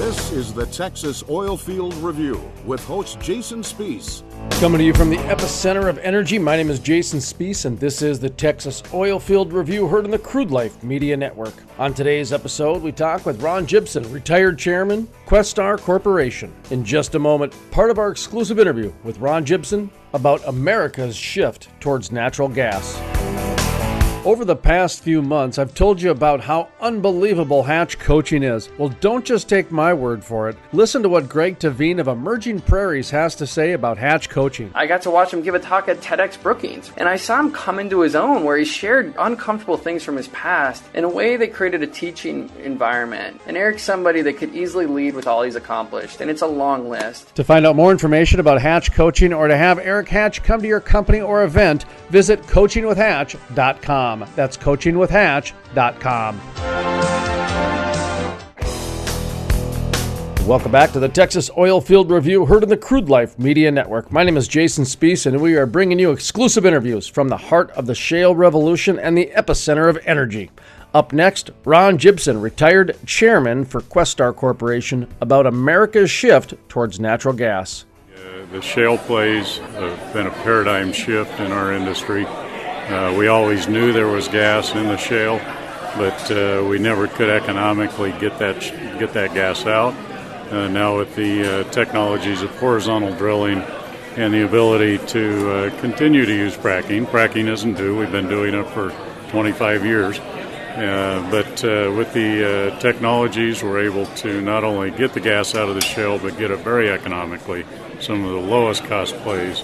This is the Texas OilField Review with host Jason Spiess. Coming to you from the epicenter of energy, my name is Jason Spiess, and this is the Texas OilField Review, heard on the Crude Life Media Network. On today's episode, we talk with Ron Jibson, retired chairman, Questar Corporation. In just a moment, part of our exclusive interview with Ron Jibson about America's shift towards natural gas. Over the past few months, I've told you about how unbelievable hatch coaching is. Well, don't just take my word for it. Listen to what Greg Tavine of Emerging Prairies has to say about hatch coaching. I got to watch him give a talk at TEDx Brookings, and I saw him come into his own where he shared uncomfortable things from his past in a way that created a teaching environment. And Eric's somebody that could easily lead with all he's accomplished, and it's a long list. To find out more information about hatch coaching or to have Eric Hatch come to your company or event, visit coachingwithhatch.com. That's coachingwithhatch.com. Welcome back to the Texas OilField Review, heard on the Crude Life Media Network. My name is Jason Spiess, and we are bringing you exclusive interviews from the heart of the shale revolution and the epicenter of energy. Up next, Ron Jibson, retired chairman for Questar Corporation, about America's shift towards natural gas. The shale plays have been a paradigm shift in our industry. We always knew there was gas in the shale, but we never could economically get that gas out. Now with the technologies of horizontal drilling and the ability to continue to use fracking isn't new. We've been doing it for 25 years. But with the technologies, we're able to not only get the gas out of the shale, but get it very economically, some of the lowest cost plays.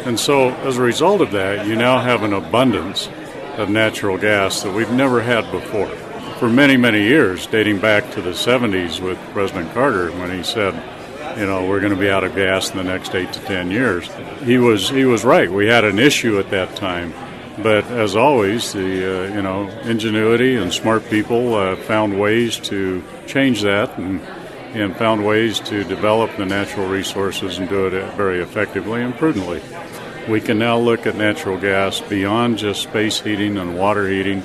And so, as a result of that, you now have an abundance of natural gas that we've never had before. For many, many years, dating back to the 70s with President Carter, when he said, we're going to be out of gas in the next 8 to 10 years. He was right. We had an issue at that time. But as always, the ingenuity and smart people found ways to change that and found ways to develop the natural resources and do it very effectively and prudently. We can now look at natural gas beyond just space heating and water heating.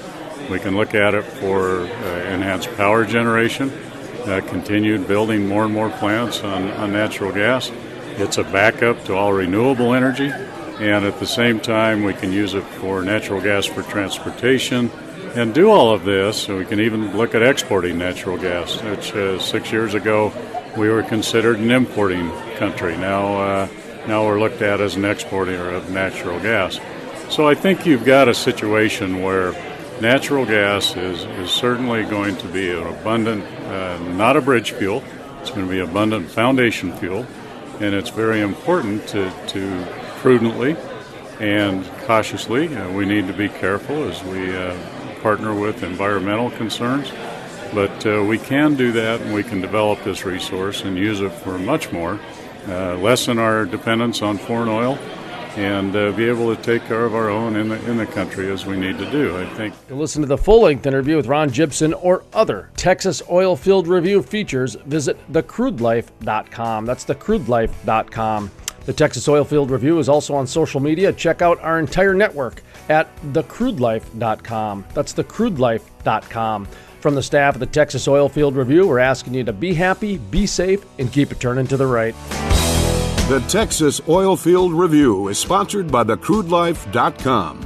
We can look at it for enhanced power generation, continued building more and more plants on natural gas. It's a backup to all renewable energy, and at the same time we can use it for natural gas for transportation and do all of this. So we can even look at exporting natural gas, which 6 years ago we were considered an importing country. Now we're looked at as an exporter of natural gas. So I think you've got a situation where natural gas is certainly going to be an abundant, not a bridge fuel, it's going to be abundant foundation fuel, and it's very important to prudently and cautiously, we need to be careful as we partner with environmental concerns, but we can do that, and we can develop this resource and use it for much more, lessen our dependence on foreign oil, and be able to take care of our own in the country as we need to do, I think. To listen to the full-length interview with Ron Jibson or other Texas OilField Review features, visit thecrudelife.com. That's thecrudelife.com. The Texas OilField Review is also on social media. Check out our entire network at thecrudelife.com. That's thecrudelife.com. From the staff of the Texas OilField Review, we're asking you to be happy, be safe, and keep it turning to the right. The Texas OilField Review is sponsored by thecrudelife.com.